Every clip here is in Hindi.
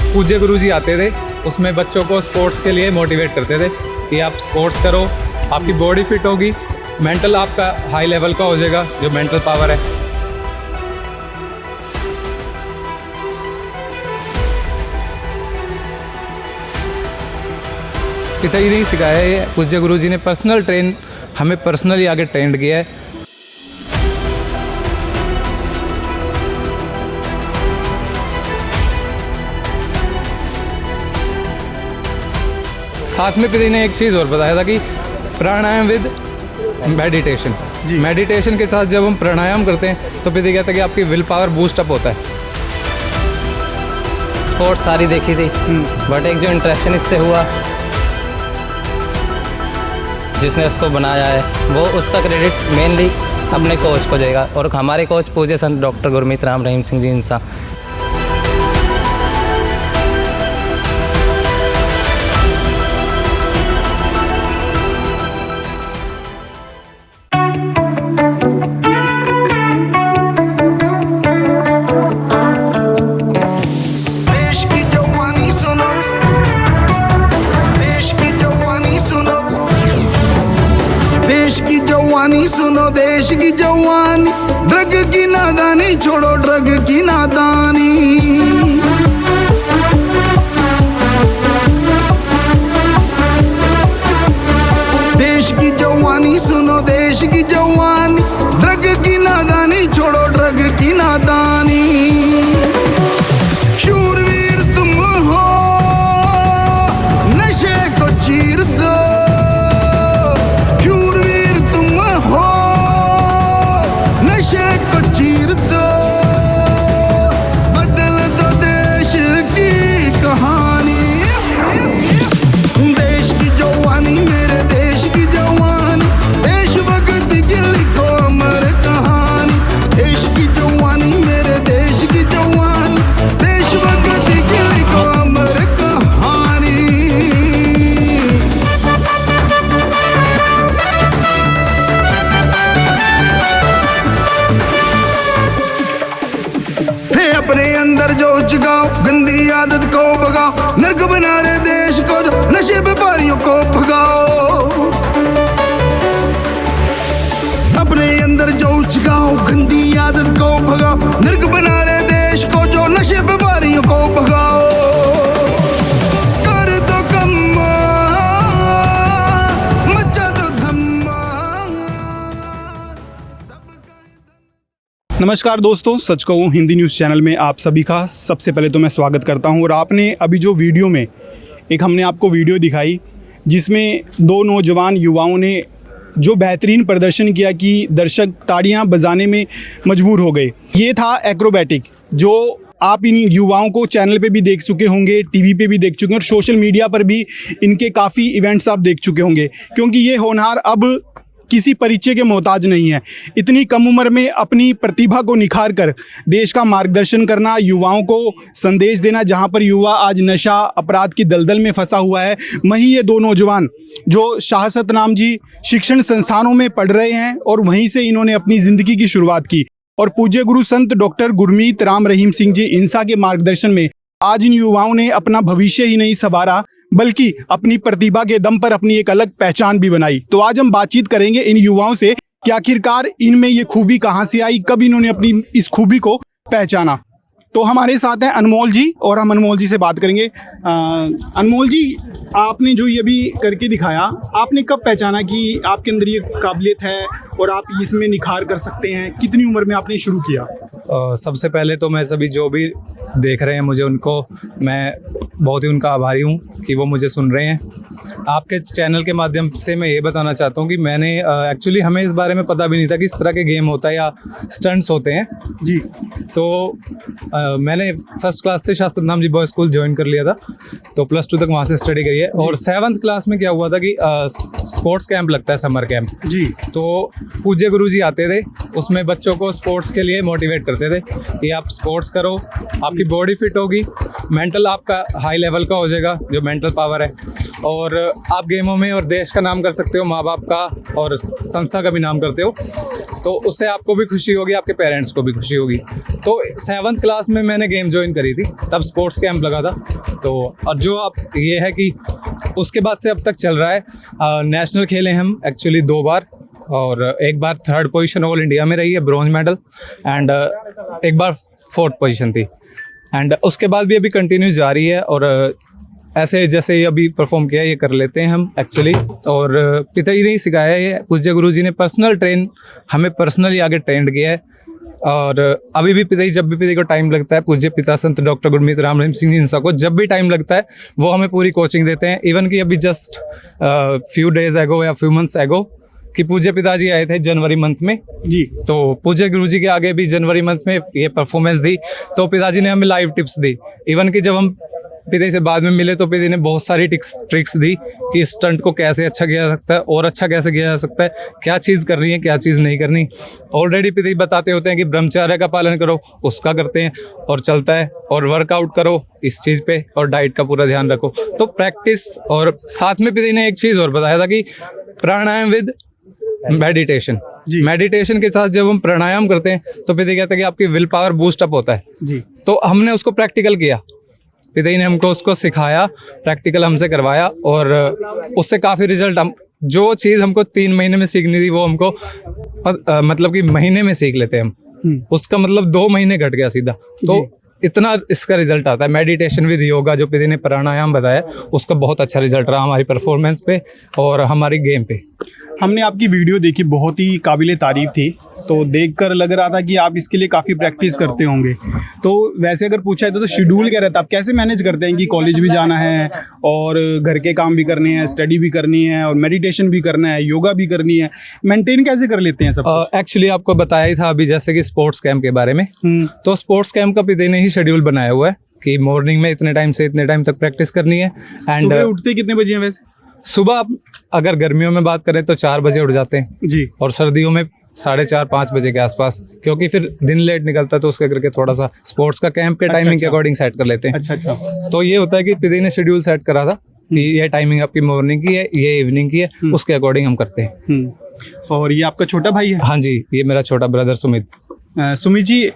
पूज्य गुरुजी आते थे, उसमें बच्चों को स्पोर्ट्स के लिए मोटिवेट करते थे कि आप स्पोर्ट्स करो, आपकी बॉडी फिट होगी, मेंटल आपका हाई लेवल का हो जाएगा, जो मेंटल पावर है। इतना ही नहीं सिखाया है, पूज्य गुरुजी ने पर्सनल ट्रेन हमें पर्सनली आगे ट्रेंड किया है। साथ में पिता ने एक चीज़ और बताया था कि प्राणायाम विद मेडिटेशन। मेडिटेशन के साथ जब हम प्राणायाम करते हैं तो पिता कहता है कि आपकी विल पावर बूस्ट अप होता है। स्पोर्ट्स सारी देखी थी, बट एक जो इंटरेक्शन इससे हुआ, जिसने उसको बनाया है वो उसका क्रेडिट मेनली अपने कोच को देगा, और हमारे कोच पूज्य संत डॉक्टर गुरमीत राम रहीम सिंह जी इंसा। सुनो देश की जवानी, ड्रग की नादानी छोड़ो, ड्रग की नादानी। देश की जवानी सुनो, देश की जवानी, ड्रग की नादानी छोड़ो, ड्रग की नादानी। शूरवीर तुम हो, नशे को चीर दो, को चीर दो, बदल दो देश की कहानी। देश की जवानी, मेरे देश की जवानी, देशभक्त की लिखो अमर कहानी। देश की जवानी, मेरे देश की जवानी, देशभक्त की लिखो अमर कहानी। अपने अंदर जो जगाओ, गंदी आदत को भगाओ, नर्क बना रहे देश को जो नशे व्यापारियों को भगाओ। अपने अंदर जो जगाओ, गंदी आदत को भगाओ, नर्क बना रहे देश को जो नशे व्यापारियों को भगाओ। कर दो कम, मचा दो धम्मा। नमस्कार दोस्तों, सच कहूँ हिंदी न्यूज़ चैनल में आप सभी का सबसे पहले तो मैं स्वागत करता हूँ। और आपने अभी जो वीडियो में हमने आपको वीडियो दिखाई, जिसमें दो नौजवान युवाओं ने जो बेहतरीन प्रदर्शन किया कि दर्शक ताड़ियाँ बजाने में मजबूर हो गए। ये था एक्रोबैटिक, जो आप इन युवाओं को चैनल पे भी देख चुके होंगे, टीवी पे भी देख चुके हैं, और सोशल मीडिया पर भी इनके काफ़ी इवेंट्स आप देख चुके होंगे। क्योंकि ये होनहार अब किसी परिचय के मोहताज नहीं है। इतनी कम उम्र में अपनी प्रतिभा को निखार कर देश का मार्गदर्शन करना, युवाओं को संदेश देना, जहां पर युवा आज नशा अपराध की दलदल में फंसा हुआ है, वहीं ये दो नौजवान जो शाह सतनाम जी शिक्षण संस्थानों में पढ़ रहे हैं और वहीं से इन्होंने अपनी ज़िंदगी की शुरुआत की। और पूज्य गुरु संत डॉक्टर गुरमीत राम रहीम सिंह जी इंसा के मार्गदर्शन में आज इन युवाओं ने अपना भविष्य ही नहीं संवारा, बल्कि अपनी प्रतिभा के दम पर अपनी एक अलग पहचान भी बनाई। तो आज हम बातचीत करेंगे इन युवाओं से कि आखिरकार इनमें ये खूबी कहाँ से आई, कब इन्होंने अपनी इस खूबी को पहचाना। तो हमारे साथ हैं अनमोल जी, और हम अनमोल जी से बात करेंगे। अनमोल जी, आपने जो ये अभी करके दिखाया, आपने कब पहचाना कि आपके अंदर ये काबिलियत है और आप इसमें निखार कर सकते हैं? कितनी उम्र में आपने शुरू किया? सबसे पहले तो मैं सभी जो भी देख रहे हैं मुझे, उनको मैं बहुत ही उनका आभारी हूँ कि वो मुझे सुन रहे हैं। आपके चैनल के माध्यम से मैं ये बताना चाहता हूँ कि मैंने एक्चुअली हमें इस बारे में पता भी नहीं था कि इस तरह के गेम होता है या स्टंट्स होते हैं जी। तो मैंने फर्स्ट क्लास से Shah Satnam ji boys school join कर लिया था, तो +2 तक वहाँ से स्टडी करी है। और 7th क्लास में क्या हुआ था कि स्पोर्ट्स कैंप लगता है, समर कैंप जी। तो पूज्य गुरुजी आते थे, उसमें बच्चों को स्पोर्ट्स के लिए मोटिवेट करते थे कि आप स्पोर्ट्स करो, आपकी बॉडी फिट होगी, मेंटल आपका हाई लेवल का हो जाएगा, जो मेंटल पावर है। और आप गेमों में और देश का नाम कर सकते हो, माँ बाप का और संस्था का भी नाम करते हो, तो उससे आपको भी खुशी होगी, आपके पेरेंट्स को भी खुशी होगी। तो 7th क्लास में मैंने गेम ज्वाइन करी थी, तब स्पोर्ट्स कैंप लगा था। तो और जो आप ये है कि उसके बाद से अब तक चल रहा है। नेशनल खेले हम एक्चुअली 2 बार, और एक बार 3rd पोजीशन ऑल इंडिया में रही है, ब्रॉन्ज मेडल, एंड एक बार 4th पोजीशन थी। एंड उसके बाद भी अभी कंटिन्यू जारी है, और ऐसे जैसे ये अभी परफॉर्म किया ये कर लेते हैं हम एक्चुअली। और पिताजी ने ही सिखाया है, ये पूज्य गुरुजी ने पर्सनल ट्रेन हमें पर्सनली आगे ट्रेंड किया है। और अभी भी पिताजी, जब भी पिताजी को टाइम लगता है, पूज्य पिता संत डॉक्टर गुरमीत राम रहीम सिंह जी इंसा को जब भी टाइम लगता है वो हमें पूरी कोचिंग देते हैं। इवन कि अभी जस्ट फ्यू डेज एगो या फ्यू मंथ्स एगो कि पूज्य पिताजी आए थे जनवरी मंथ में जी। तो पूज्य गुरुजी के आगे भी जनवरी मंथ में ये परफॉर्मेंस दी, तो पिताजी ने हमें लाइव टिप्स दी। इवन कि जब हम पिताजी से बाद में मिले तो पिताजी ने बहुत सारी ट्रिक्स दी कि स्टंट को कैसे अच्छा किया जा सकता है और अच्छा कैसे किया जा सकता है, क्या चीज़ करनी है, क्या चीज़ नहीं करनी। ऑलरेडी पिताजी बताते होते हैं कि ब्रह्मचर्य का पालन करो, उसका करते हैं और चलता है, और वर्कआउट करो इस चीज़ पे, और डाइट का पूरा ध्यान रखो। तो प्रैक्टिस, और साथ में पिताजी ने एक चीज़ और बताया था कि प्राणायाम विद मेडिटेशन। मेडिटेशन के साथ जब हम प्राणायाम करते हैं तो पिताजी कहते हैं कि आपकी विल पावर बूस्ट अप होता है जी। तो हमने उसको प्रैक्टिकल किया, पिताजी ने हमको उसको सिखाया, प्रैक्टिकल हमसे करवाया, और उससे काफ़ी रिजल्ट, हम जो चीज़ हमको 3 महीने में सीखनी थी वो हमको मतलब कि महीने में सीख लेते हैं हम। उसका मतलब 2 महीने घट गया सीधा। तो इतना इसका रिजल्ट आता है। मेडिटेशन विद योगा जो पिताजी ने प्राणायाम बताया, उसका बहुत अच्छा रिजल्ट रहा हमारी परफॉर्मेंस पे और हमारी गेम पे। हमने आपकी वीडियो देखी, बहुत ही काबिले तारीफ थी, तो देखकर लग रहा था कि आप इसके लिए काफ़ी प्रैक्टिस करते होंगे। तो वैसे अगर पूछा है तो शेड्यूल क्या रहता है, आप कैसे मैनेज करते हैं कि कॉलेज भी जाना है और घर के काम भी करने हैं, स्टडी भी करनी है और मेडिटेशन भी करना है, योगा भी करनी है, मेंटेन कैसे कर लेते हैं सब? एक्चुअली आपको बताया ही था अभी जैसे कि स्पोर्ट्स कैंप के बारे में, तो स्पोर्ट्स कैंप का पिताजी ने ही शेड्यूल बनाया हुआ है कि मॉर्निंग में इतने टाइम से इतने टाइम तक प्रैक्टिस करनी है। एंड सुबह उठते कितने बजे हैं वैसे? सुबह आप अगर गर्मियों में बात करें तो 4 बजे उठ जाते हैं जी, और सर्दियों में 4:30-5 बजे के आसपास, क्योंकि फिर दिन लेट निकलता है तो उसके करके थोड़ा सा स्पोर्ट्स का कैंप के टाइमिंग के अकॉर्डिंग सेट कर लेते हैं। अच्छा। तो ये होता है कि पिताजी ने शेड्यूल सेट करा था कि ये टाइमिंग आपकी मॉर्निंग की है, ये इवनिंग की है, उसके अकॉर्डिंग हम करते हैं। और ये आपका छोटा भाई है? हाँ जी, ये मेरा छोटा ब्रदर सुमित। सुमित जी,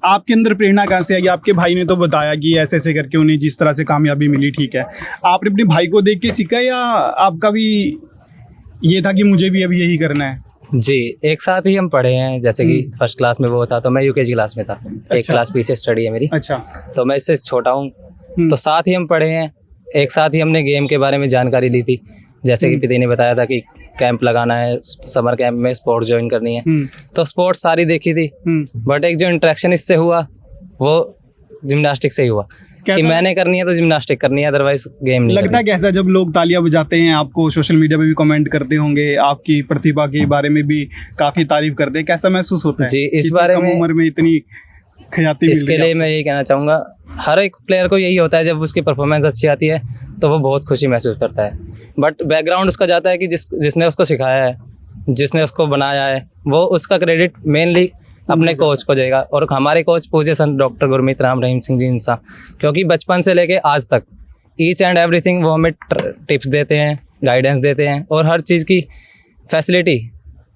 आपके अंदर प्रेरणा कहाँ से आई? आपके भाई ने तो बताया कि ऐसे ऐसे करके उन्हें जिस तरह से कामयाबी मिली, ठीक है, आपने अपने भाई को देख के सीखा या आपका भी ये था कि मुझे भी अभी यही करना है? जी, एक साथ ही हम पढ़े हैं, जैसे कि फर्स्ट क्लास में वो था तो मैं यूकेजी क्लास में था। एक क्लास पीछे स्टडी है मेरी। अच्छा। तो मैं इससे छोटा हूँ, तो साथ ही हम पढ़े हैं, एक साथ ही हमने गेम के बारे में जानकारी ली थी। जैसे कि पिता ने बताया था कि कैंप लगाना है, समर कैंप में स्पोर्ट्स ज्वाइन करनी है, तो स्पोर्ट्स सारी देखी थी। बट एक जो इंटरेक्शन इससे हुआ वो जिम्नास्टिक से ही हुआ कि मैंने करनी है तो जिम्नास्टिक करनी है, अदरवाइज गेम नहीं। लगता है कैसा जब लोग तालियां बजाते हैं, आपको सोशल मीडिया पे भी कमेंट करते होंगे, आपकी प्रतिभा के बारे में भी काफी तारीफ करते हैं, कैसा महसूस होता है? जी, इस बारे में उम्र में इतनी ख्याति इसके लिए मैं यही कहना चाहूँगा, हर एक प्लेयर को यही होता है जब उसकी परफॉर्मेंस अच्छी आती है तो वो बहुत खुशी महसूस करता है। बट बैकग्राउंड उसका जाता है कि जिसने उसको सिखाया है, जिसने उसको बनाया है, वो उसका क्रेडिट मेनली अपने कोच को देगा। और हमारे कोच पूज्य संत डॉक्टर गुरमीत राम रहीम सिंह जी इंसा, क्योंकि बचपन से लेके आज तक ईच एंड एवरीथिंग वो हमें टिप्स देते हैं, गाइडेंस देते हैं, और हर चीज़ की फैसिलिटी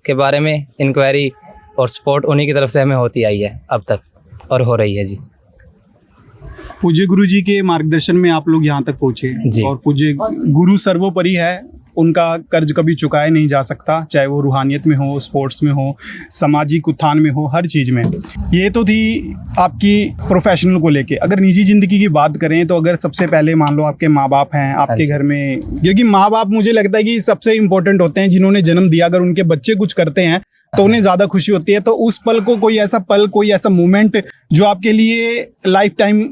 के बारे में इंक्वायरी और सपोर्ट उन्हीं की तरफ से हमें होती आई है अब तक और हो रही है। जी, पूज्य गुरु जी के मार्गदर्शन में आप लोग यहाँ तक पहुँचे, और पूज्य गुरु सर्वोपरि है, उनका कर्ज कभी चुकाया नहीं जा सकता, चाहे वो रूहानियत में हो, स्पोर्ट्स में हो, सामाजिक उत्थान में हो, हर चीज़ में। ये तो थी आपकी प्रोफेशनल को लेके। अगर निजी ज़िंदगी की बात करें तो अगर सबसे पहले मान लो आपके माँ बाप हैं आपके घर में, क्योंकि माँ बाप मुझे लगता है कि सबसे इम्पोर्टेंट होते हैं, जिन्होंने जन्म दिया। अगर उनके बच्चे कुछ करते हैं तो उन्हें ज़्यादा खुशी होती है। तो उस पल को कोई ऐसा मोमेंट जो आपके लिए लाइफ टाइम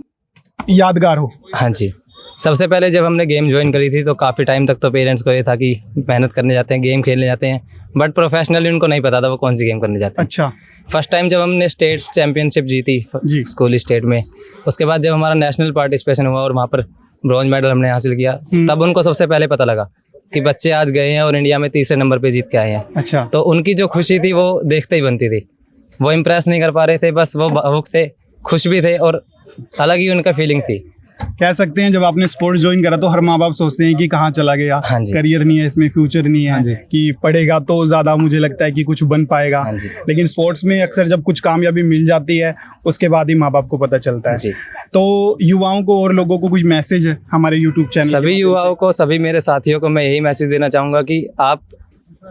यादगार हो? हाँ जी, सबसे पहले जब हमने गेम ज्वाइन करी थी तो काफ़ी टाइम तक तो पेरेंट्स को ये था कि मेहनत करने जाते हैं, गेम खेलने जाते हैं, बट प्रोफेशनली उनको नहीं पता था वो कौन सी गेम करने जाते हैं। अच्छा। फर्स्ट टाइम जब हमने स्टेट चैंपियनशिप जीती स्कूल स्टेट में, उसके बाद जब हमारा नेशनल पार्टिसिपेशन हुआ और वहाँ पर ब्रॉन्ज मेडल हमने हासिल किया, तब उनको सबसे पहले पता लगा कि बच्चे आज गए हैं और इंडिया में 3रे नंबर पे जीत के आए हैं। अच्छा। तो उनकी जो खुशी थी वो देखते ही बनती थी। वो इम्प्रेस नहीं कर पा रहे थे, बस वो भावुक थे, खुश भी थे और अलग ही उनका फीलिंग थी। कह सकते हैं जब आपने स्पोर्ट्स ज्वाइन करा तो हर माँ बाप सोचते हैं कि कहाँ चला गया, हाँ जी। करियर नहीं है इसमें, फ्यूचर नहीं हाँ जी। है, कि पढ़ेगा तो ज़्यादा मुझे लगता है कि कुछ बन पाएगा। हाँ जी। लेकिन स्पोर्ट्स में अक्सर जब कुछ कामयाबी मिल जाती है उसके बाद ही माँ बाप को पता चलता है। जी। तो युवाओं को और लोगों को कुछ मैसेज है हमारे यूट्यूब चैनल के सभी माध्यम युवाओं को, सभी मेरे साथियों को मैं यही मैसेज देना चाहूँगा कि आप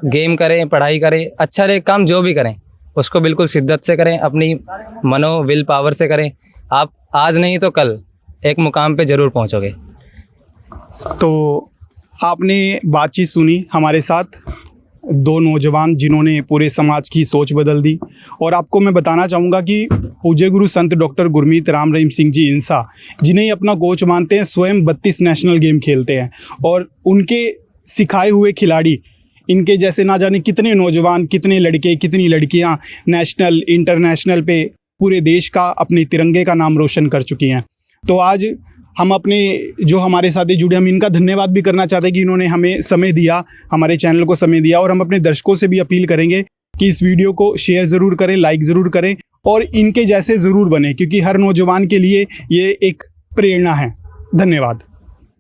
गेम करें, पढ़ाई करें, अच्छा रहे काम जो भी करें उसको बिल्कुल शिद्दत से करें, अपनी मनो विल पावर से करें। आप आज नहीं तो कल एक मुकाम पे ज़रूर पहुँचोगे। से। तो आपने बातचीत सुनी हमारे साथ दो नौजवान जिन्होंने पूरे समाज की सोच बदल दी। और आपको मैं बताना चाहूँगा कि पूज्य गुरु संत डॉक्टर गुरमीत राम रहीम सिंह जी इंसा, जिन्हें अपना कोच मानते हैं, स्वयं 32 नेशनल गेम खेलते हैं और उनके सिखाए हुए खिलाड़ी, इनके जैसे ना जाने कितने नौजवान, कितने लड़के, कितनी लड़कियां नेशनल इंटरनेशनल पे पूरे देश का, अपने तिरंगे का नाम रोशन कर चुकी हैं। तो आज हम अपने जो हमारे साथ जुड़े, हम इनका धन्यवाद भी करना चाहते हैं कि इन्होंने हमें समय दिया, हमारे चैनल को समय दिया। और हम अपने दर्शकों से भी अपील करेंगे कि इस वीडियो को शेयर ज़रूर करें, लाइक ज़रूर करें और इनके जैसे ज़रूर बने, क्योंकि हर नौजवान के लिए ये एक प्रेरणा है। धन्यवाद।